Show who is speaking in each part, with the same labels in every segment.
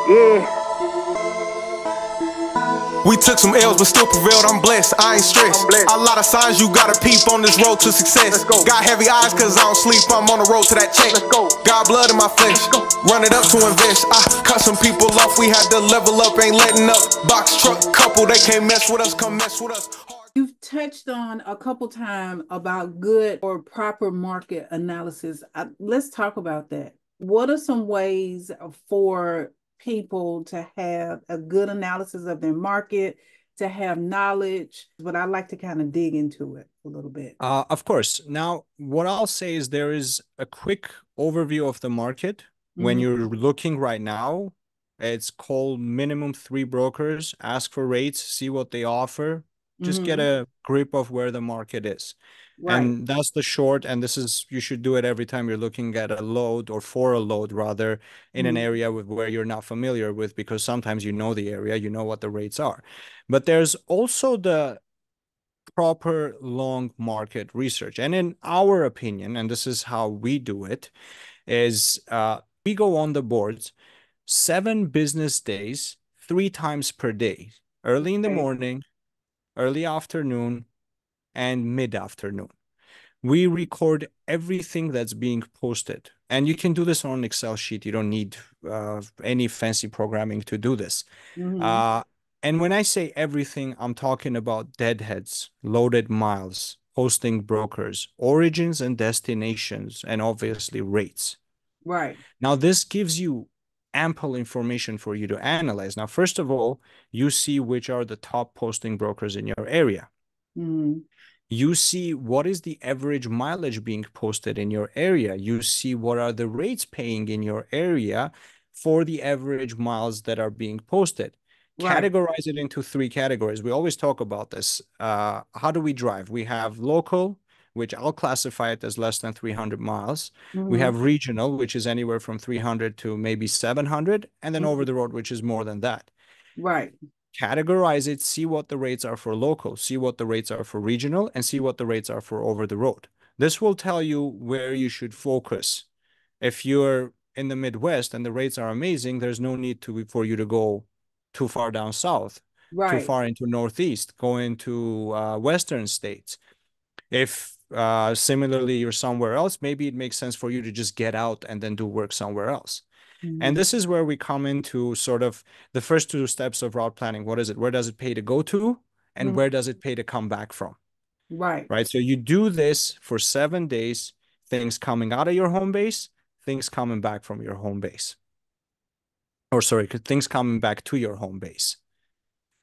Speaker 1: Yeah,
Speaker 2: We took some L's but still prevailed, I'm blessed, I ain't stressed. A lot of signs you gotta peep on this road to success.
Speaker 1: Let's go.
Speaker 2: Got heavy eyes cause I don't sleep, I'm on the road to that check.
Speaker 1: Let's go.
Speaker 2: Got blood in my flesh,
Speaker 1: Let's go.
Speaker 2: run it up to invest. I cut some people off, we had to level up, ain't letting up. Box truck couple, they can't mess with us, come mess with us.
Speaker 3: You've touched on a couple times about good or proper market analysis. Let's talk about that. What are some ways for people to have a good analysis of their market, to have knowledge? But I'd like to kind of dig into it a little bit.
Speaker 4: Of course. Now, what I'll say is there is a quick overview of the market. When you're looking right now, it's called minimum 3 brokers. Ask for rates, see what they offer. Just get a grip of where the market is.
Speaker 3: Right.
Speaker 4: And that's the short. And this is, you should do it every time you're looking at a load, or for a load rather, in an area with where you're not familiar with, because sometimes you know the area, you know what the rates are. But there's also the proper long market research. And in our opinion, and this is how we do it, is we go on the boards 7 business days, 3 times per day, early in the morning, early afternoon, and mid-afternoon. We record everything that's being posted. And you can do this on an Excel sheet. You don't need any fancy programming to do this. And when I say everything, I'm talking about deadheads, loaded miles, posting brokers, origins and destinations, and obviously rates.
Speaker 3: Right.
Speaker 4: Now, this gives you ample information for you to analyze. Now, first of all, you see which are the top posting brokers in your area. You see what is the average mileage being posted in your area. You see what are the rates paying in your area for the average miles that are being posted. Right. Categorize it into 3 categories. We always talk about this. How do we drive? We have local, which I'll classify it as less than 300 miles. We have regional, which is anywhere from 300 to maybe 700, and then over the road, which is more than that.
Speaker 3: Right.
Speaker 4: Categorize it, see what the rates are for local, see what the rates are for regional, and see what the rates are for over the road. This will tell you where you should focus. If you're in the Midwest and the rates are amazing, there's no need for you to go too far down south, too far into Northeast, go into Western states. If similarly you're somewhere else, maybe it makes sense for you to just get out and then do work somewhere else. And this is where we come into sort of the first 2 steps of route planning. What is it? Where does it pay to go to? And where does it pay to come back from?
Speaker 3: Right.
Speaker 4: Right. So you do this for 7 days, things coming out of your home base, things coming back from your home base. Or sorry, things coming back to your home base.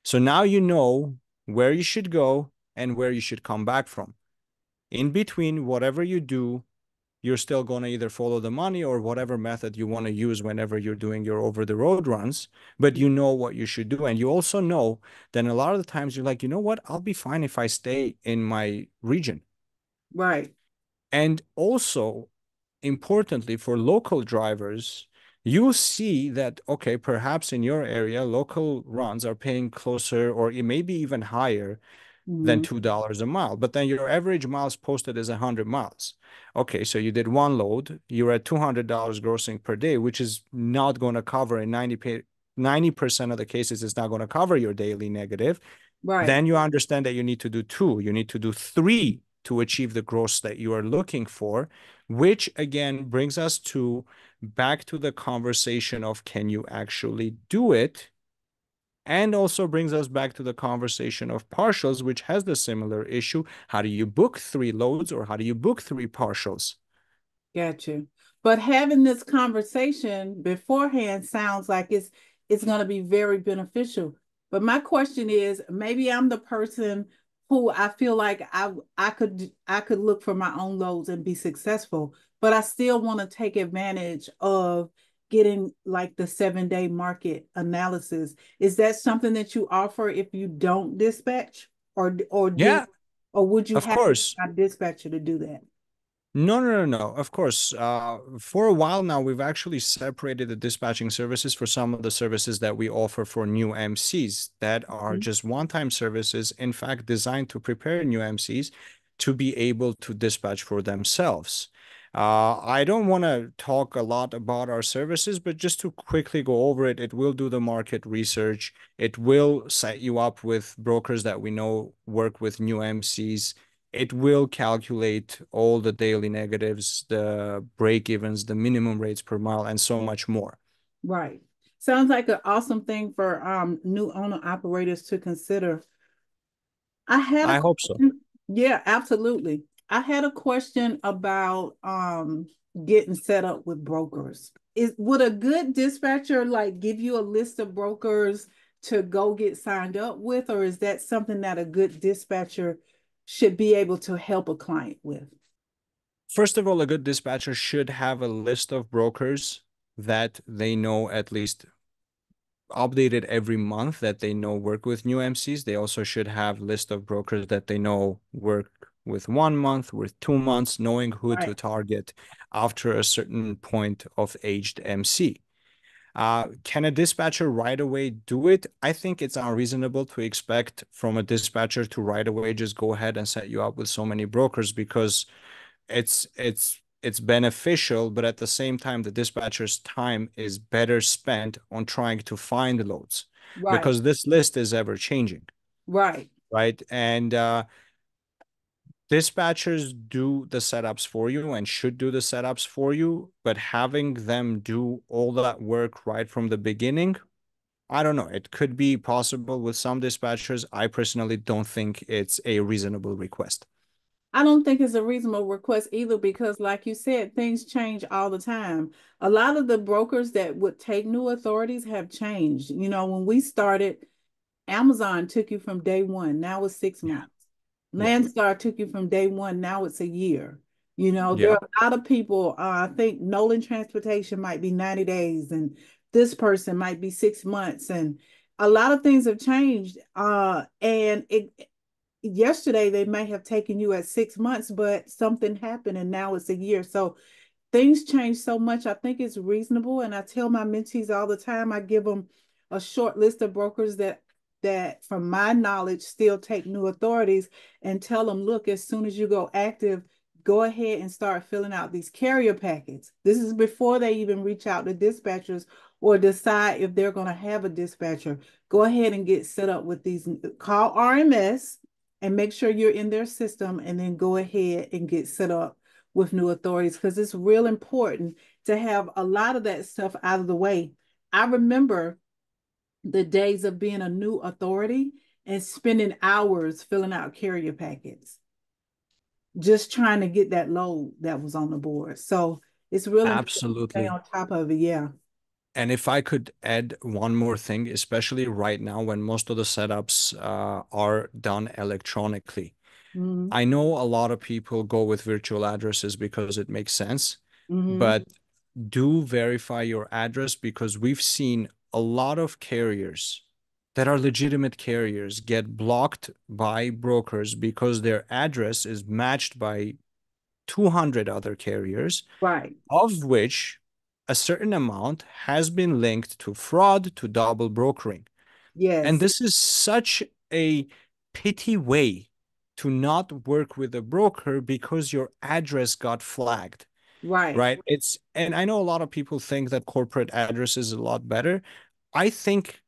Speaker 4: So now you know where you should go and where you should come back from. In between, whatever you do, you're still going to either follow the money or whatever method you want to use whenever you're doing your over-the-road runs, but you know what you should do. And you also know that a lot of the times you're like, you know what, I'll be fine if I stay in my region.
Speaker 3: Right.
Speaker 4: And also, importantly, for local drivers, you see that, okay, perhaps in your area, local runs are paying closer or it may be even higher than $2 a mile. But then your average miles posted is 100 miles. Okay, so you did 1 load, you're at $200 grossing per day, which is not going to cover in 90% of the cases, it's not going to cover your daily negative.
Speaker 3: Right.
Speaker 4: Then you understand that you need to do 2, you need to do 3 to achieve the gross that you are looking for, which again brings us back to the conversation of can you actually do it? And also brings us back to the conversation of partials, which has the similar issue. How do you book 3 loads or how do you book 3 partials?
Speaker 3: Gotcha. But having this conversation beforehand sounds like it's going to be very beneficial. But my question is, maybe I'm the person who I feel like I could look for my own loads and be successful, but I still want to take advantage of getting like the 7-day market analysis. Is that something that you offer if you don't dispatch or
Speaker 4: Yeah,
Speaker 3: would you
Speaker 4: of
Speaker 3: have
Speaker 4: course.
Speaker 3: a dispatcher to do that?
Speaker 4: No. Of course. For a while now, we've actually separated the dispatching services for some of the services that we offer for new MCs that are just one-time services, in fact, designed to prepare new MCs to be able to dispatch for themselves. I don't want to talk a lot about our services, but just to quickly go over it, it will do the market research. It will set you up with brokers that we know work with new MCs. It will calculate all the daily negatives, the break evens, the minimum rates per mile, and so much more.
Speaker 3: Right. Sounds like an awesome thing for new owner operators to consider. I had a
Speaker 4: I hope so.
Speaker 3: question. Yeah, absolutely. I had a question about getting set up with brokers. Would a good dispatcher like give you a list of brokers to go get signed up with, or is that something that a good dispatcher should be able to help a client with?
Speaker 4: First of all, a good dispatcher should have a list of brokers that they know at least updated every month that they know work with new MCs. They also should have list of brokers that they know work with 1 month, with 2 months, knowing who to
Speaker 3: Right.
Speaker 4: target after a certain point of aged MC. Can a dispatcher right away do it? I think it's unreasonable to expect from a dispatcher to right away just go ahead and set you up with so many brokers because it's beneficial, but at the same time, the dispatcher's time is better spent on trying to find loads
Speaker 3: Right.
Speaker 4: because this list is ever changing,
Speaker 3: Right.
Speaker 4: right? And dispatchers do the setups for you and should do the setups for you, but having them do all that work right from the beginning, I don't know. It could be possible with some dispatchers. I personally don't think it's a reasonable request.
Speaker 3: I don't think it's a reasonable request either because, like you said, things change all the time. A lot of the brokers that would take new authorities have changed. You know, when we started, Amazon took you from day one. Now it's six
Speaker 4: Yeah.
Speaker 3: months.
Speaker 4: Yeah.
Speaker 3: Landstar took you from day one. Now it's a year. You know, there
Speaker 4: Yeah.
Speaker 3: are a lot of people. I think Nolan Transportation might be 90 days, and this person might be 6 months. And a lot of things have changed. And yesterday they may have taken you at 6 months, but something happened and now it's a year. So things change so much. I think it's reasonable. And I tell my mentees all the time, I give them a short list of brokers that from my knowledge still take new authorities and tell them, look, as soon as you go active, go ahead and start filling out these carrier packets. This is before they even reach out to dispatchers or decide if they're going to have a dispatcher. Go ahead and get set up with these. Call RMS and make sure you're in their system, and then go ahead and get set up with new authorities because it's real important to have a lot of that stuff out of the way. I remember the days of being a new authority and spending hours filling out carrier packets, just trying to get that load that was on the board. So it's really important to stay
Speaker 4: Absolutely.
Speaker 3: on top of it. Yeah.
Speaker 4: And if I could add one more thing, especially right now when most of the setups are done electronically.
Speaker 3: Mm-hmm.
Speaker 4: I know a lot of people go with virtual addresses because it makes sense,
Speaker 3: Mm-hmm.
Speaker 4: but do verify your address because we've seen a lot of carriers that are legitimate carriers get blocked by brokers because their address is matched by 200 other carriers,
Speaker 3: Right.
Speaker 4: of which a certain amount has been linked to fraud, to double brokering. And
Speaker 3: Yes.
Speaker 4: this is such a pity way to not work with a broker because your address got flagged,
Speaker 3: Right.
Speaker 4: right? And I know a lot of people think that corporate address is a lot better. I think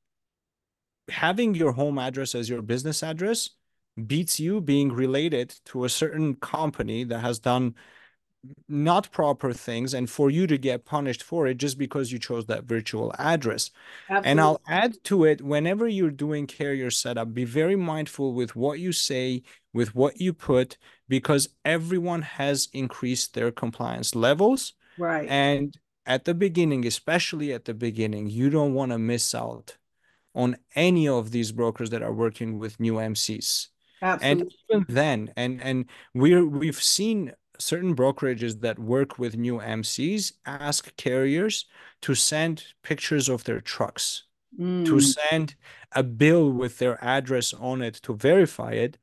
Speaker 4: having your home address as your business address beats you being related to a certain company that has done not proper things and for you to get punished for it just because you chose that virtual address. And
Speaker 3: Absolutely.
Speaker 4: I'll add to it, whenever you're doing carrier setup, be very mindful with what you say, with what you put, because everyone has increased their compliance levels.
Speaker 3: Right.
Speaker 4: And at the beginning, especially at the beginning, you don't want to miss out on any of these brokers that are working with new MCs. And
Speaker 3: Absolutely.
Speaker 4: even then, and we've seen certain brokerages that work with new MCs ask carriers to send pictures of their trucks, to
Speaker 3: Mm.
Speaker 4: send a bill with their address on it to verify it.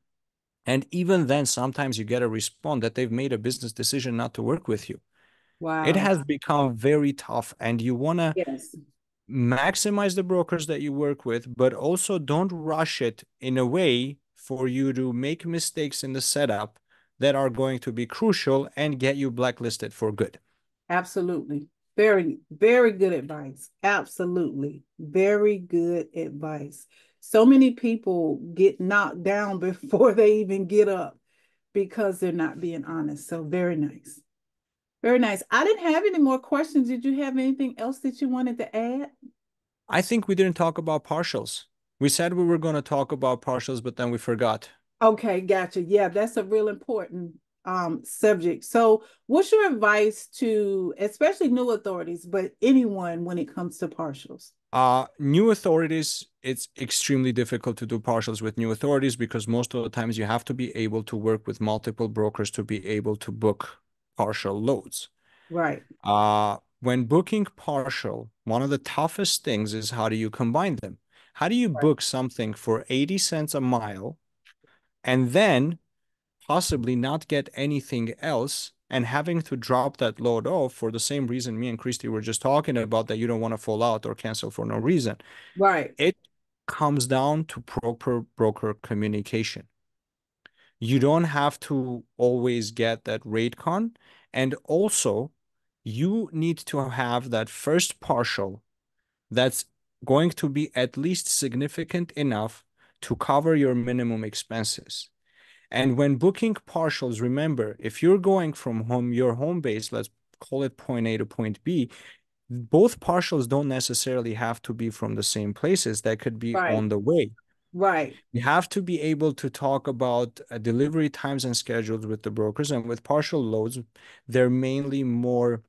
Speaker 4: And even then, sometimes you get a response that they've made a business decision not to work with you. It
Speaker 3: Wow.
Speaker 4: has become very tough, and you want to
Speaker 3: Yes.
Speaker 4: maximize the brokers that you work with, but also don't rush it in a way for you to make mistakes in the setup that are going to be crucial and get you blacklisted for good.
Speaker 3: Absolutely. Very, very good advice. Absolutely. Very good advice. So many people get knocked down before they even get up because they're not being honest. So very nice. Very nice. I didn't have any more questions. Did you have anything else that you wanted to add?
Speaker 4: I think we didn't talk about partials. We said we were going to talk about partials, but then we forgot.
Speaker 3: Okay, gotcha. Yeah, that's a real important subject. So what's your advice to especially new authorities, but anyone when it comes to partials?
Speaker 4: New authorities, it's extremely difficult to do partials with new authorities because most of the times you have to be able to work with multiple brokers to be able to book partial loads.
Speaker 3: Right,
Speaker 4: When booking partial, one of the toughest things is how do you combine them? How do you
Speaker 3: right,
Speaker 4: book something for 80 cents a mile and then possibly not get anything else and having to drop that load off for the same reason me and Christy were just talking about, that you don't want to fall out or cancel for no reason?
Speaker 3: right,
Speaker 4: It comes down to proper broker communication. You don't have to always get that rate con. And also, you need to have that first partial that's going to be at least significant enough to cover your minimum expenses. And when booking partials, remember, if you're going from your home base, let's call it point A to point B, both partials don't necessarily have to be from the same places. That could be
Speaker 3: right,
Speaker 4: on the way.
Speaker 3: right,
Speaker 4: You have to be able to talk about delivery times and schedules with the brokers. And with partial loads, they're mainly more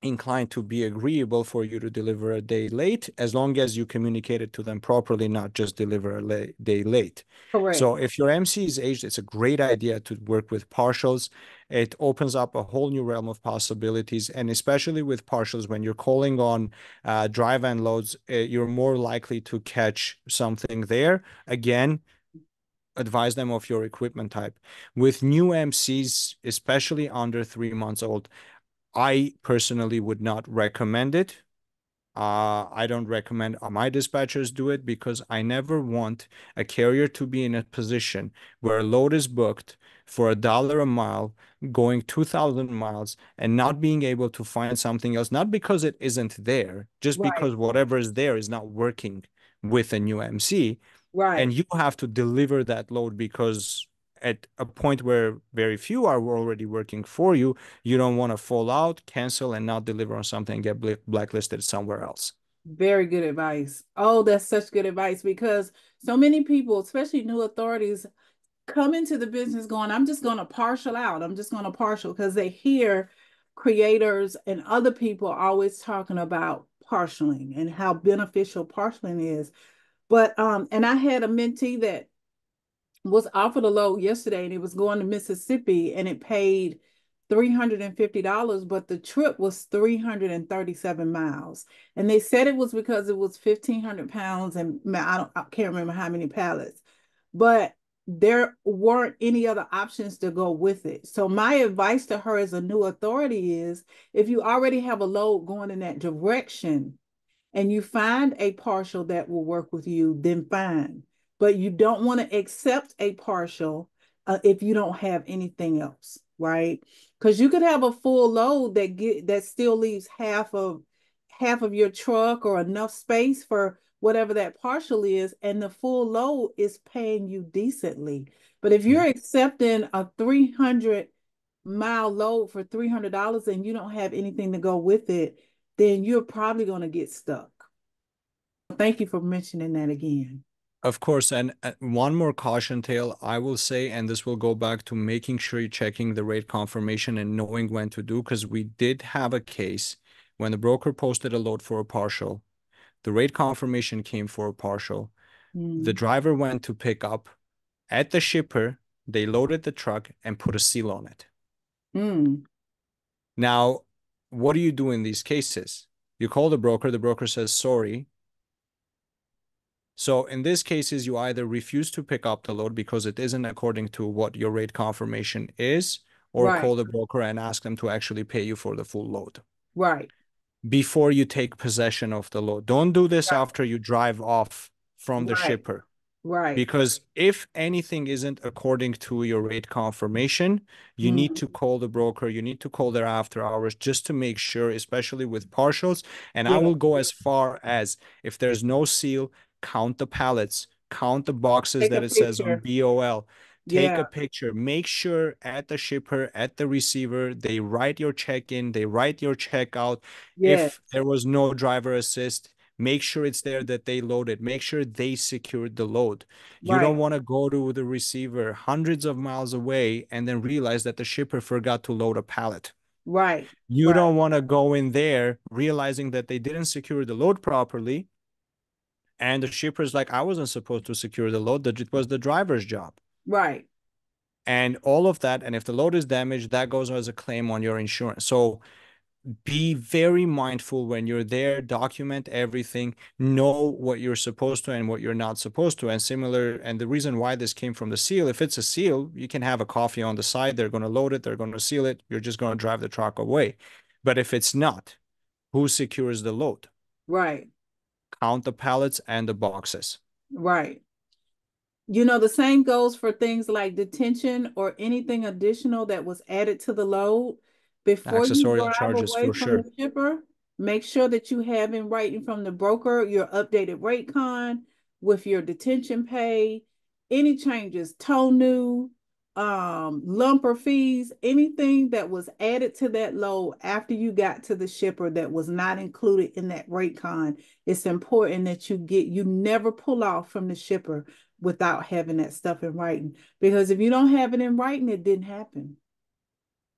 Speaker 4: inclined to be agreeable for you to deliver a day late as long as you communicate it to them properly, not just deliver a day late.
Speaker 3: correct.
Speaker 4: So if your MC is aged, it's a great idea to work with partials. It opens up a whole new realm of possibilities. And especially with partials, when you're calling on dry van loads, you're more likely to catch something there. Again, advise them of your equipment type. With new MCs, especially under 3 months old, I personally would not recommend it. I don't recommend my dispatchers do it because I never want a carrier to be in a position where a load is booked for $1 a mile, going 2,000 miles and not being able to find something else, not because it isn't there, just
Speaker 3: Right,
Speaker 4: because whatever is there is not working with a new MC.
Speaker 3: right.
Speaker 4: And you have to deliver that load because at a point where very few are already working for you, you don't want to fall out, cancel, and not deliver on something and get blacklisted somewhere else.
Speaker 3: Very good advice. Oh, that's such good advice because so many people, especially new authorities, come into the business going, I'm just going to partial out. I'm just going to partial because they hear creators and other people always talking about partialing and how beneficial partialing is. But and I had a mentee that was offered a load yesterday and it was going to Mississippi and it paid $350, but the trip was 337 miles. And they said it was because it was 1,500 pounds and I can't remember how many pallets, but there weren't any other options to go with it. So my advice to her as a new authority is if you already have a load going in that direction, and you find a partial that will work with you, then fine. But you don't want to accept a partial if you don't have anything else, right? Because you could have a full load that still leaves half of your truck or enough space for whatever that partial is, and the full load is paying you decently. But if
Speaker 4: Yeah.
Speaker 3: you're accepting a 300-mile load for $300 and you don't have anything to go with it, then you're probably going to get stuck. Thank you for mentioning that again.
Speaker 4: Of course, and one more caution tale I will say, and this will go back to making sure you're checking the rate confirmation and knowing when to do, because we did have a case when the broker posted a load for a partial, the rate confirmation came for a partial. The
Speaker 3: Mm.
Speaker 4: driver went to pick up at the shipper, they loaded the truck and put a seal on it.
Speaker 3: Mm.
Speaker 4: Now, what do you do in these cases? You call the broker says sorry. So in these cases, you either refuse to pick up the load because it isn't according to what your rate confirmation is, or
Speaker 3: Right,
Speaker 4: call the broker and ask them to actually pay you for the full load
Speaker 3: right,
Speaker 4: before you take possession of the load. Don't do this
Speaker 3: right,
Speaker 4: after you drive off from the
Speaker 3: right,
Speaker 4: shipper.
Speaker 3: Right.
Speaker 4: Because if anything isn't according to your rate confirmation, you need to call the broker, you need to call their after hours just to make sure, especially with partials. And I
Speaker 3: Yeah.
Speaker 4: will go as far as, if there's no seal, count the pallets, count the boxes
Speaker 3: Take a
Speaker 4: that it says on
Speaker 3: picture.
Speaker 4: BOL. Take
Speaker 3: Yeah.
Speaker 4: a picture. Make sure at the shipper, at the receiver, they write your check in, they write your check out.
Speaker 3: Yes.
Speaker 4: If there was no driver assist, make sure it's there that they loaded. Make sure they secured the load. You
Speaker 3: Right.
Speaker 4: don't want to go to the receiver hundreds of miles away and then realize that the shipper forgot to load a pallet.
Speaker 3: Right.
Speaker 4: You
Speaker 3: Right.
Speaker 4: don't want to go in there realizing that they didn't secure the load properly. And the shipper's like, I wasn't supposed to secure the load, that it was the driver's job.
Speaker 3: Right.
Speaker 4: And all of that. And if the load is damaged, that goes as a claim on your insurance. So be very mindful when you're there, document everything, know what you're supposed to and what you're not supposed to. And similar, and the reason why this came from the seal, if it's a seal, you can have a coffee on the side, they're going to load it, they're going to seal it, you're just going to drive the truck away. But if it's not, who secures the load?
Speaker 3: Right.
Speaker 4: Count the pallets and the boxes.
Speaker 3: Right. You know, the same goes for things like detention or anything additional that was added to the load. Before you
Speaker 4: Accessorial
Speaker 3: drive
Speaker 4: charges
Speaker 3: away
Speaker 4: for
Speaker 3: from
Speaker 4: sure.
Speaker 3: the shipper, make sure that you have in writing from the broker your updated rate con with your detention pay, any changes, tow new, lumper fees, anything that was added to that load after you got to the shipper that was not included in that rate con. It's important that you never pull off from the shipper without having that stuff in writing. Because if you don't have it in writing, it didn't happen.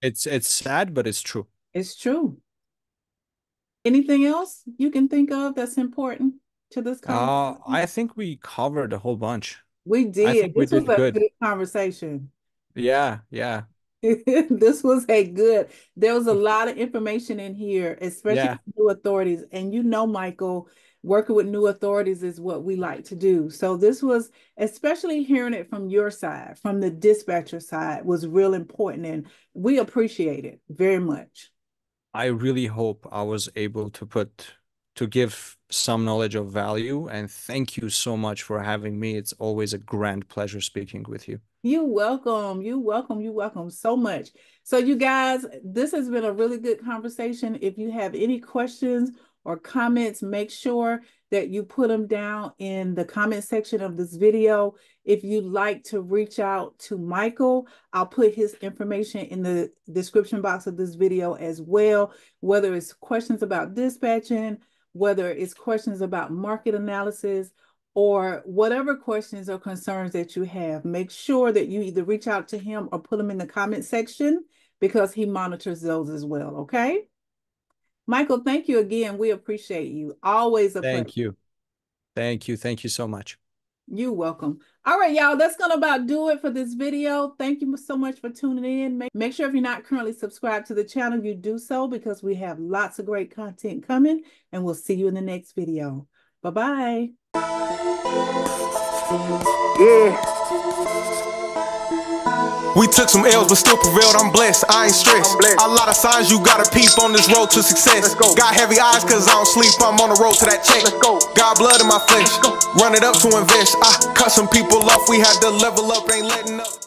Speaker 4: It's sad, but it's true.
Speaker 3: It's true. Anything else you can think of that's important to this conversation?
Speaker 4: I think we covered a whole bunch.
Speaker 3: We
Speaker 4: I
Speaker 3: did.
Speaker 4: think we
Speaker 3: This was
Speaker 4: did
Speaker 3: a
Speaker 4: good.
Speaker 3: good conversation.
Speaker 4: Yeah, yeah,
Speaker 3: This was there was a lot of information in here, especially
Speaker 4: yeah.
Speaker 3: new authorities. And you know, Michael, working with new authorities is what we like to do. So this was, especially hearing it from your side, from the dispatcher side, was real important. And we appreciate it very much.
Speaker 4: I really hope I was able to give some knowledge of value, and thank you so much for having me. It's always a grand pleasure speaking with you.
Speaker 3: You're welcome. You're welcome. You're welcome so much. So you guys, this has been a really good conversation. If you have any questions or comments, make sure that you put them down in the comment section of this video. If you'd like to reach out to Michael, I'll put his information in the description box of this video as well, whether it's questions about dispatching, whether it's questions about market analysis, or whatever questions or concerns that you have. Make sure that you either reach out to him or put them in the comment section because he monitors those as well, okay? Michael, thank you again. We appreciate you. Always a pleasure.
Speaker 4: Thank you. Thank you. Thank you so much.
Speaker 3: You're welcome. All right, y'all, that's going to about do it for this video. Thank you so much for tuning in. Make sure if you're not currently subscribed to the channel, you do so because we have lots of great content coming, and we'll see you in the next video. Bye-bye.
Speaker 2: Yeah. We took some L's, but still prevailed. I'm blessed. I ain't stressed. A lot of signs you gotta peep on this road to success. Got heavy eyes cause I don't sleep. I'm on the road to that check. Got blood in my flesh. Run it up to invest. I cut some people off. We had to level up. Ain't letting up.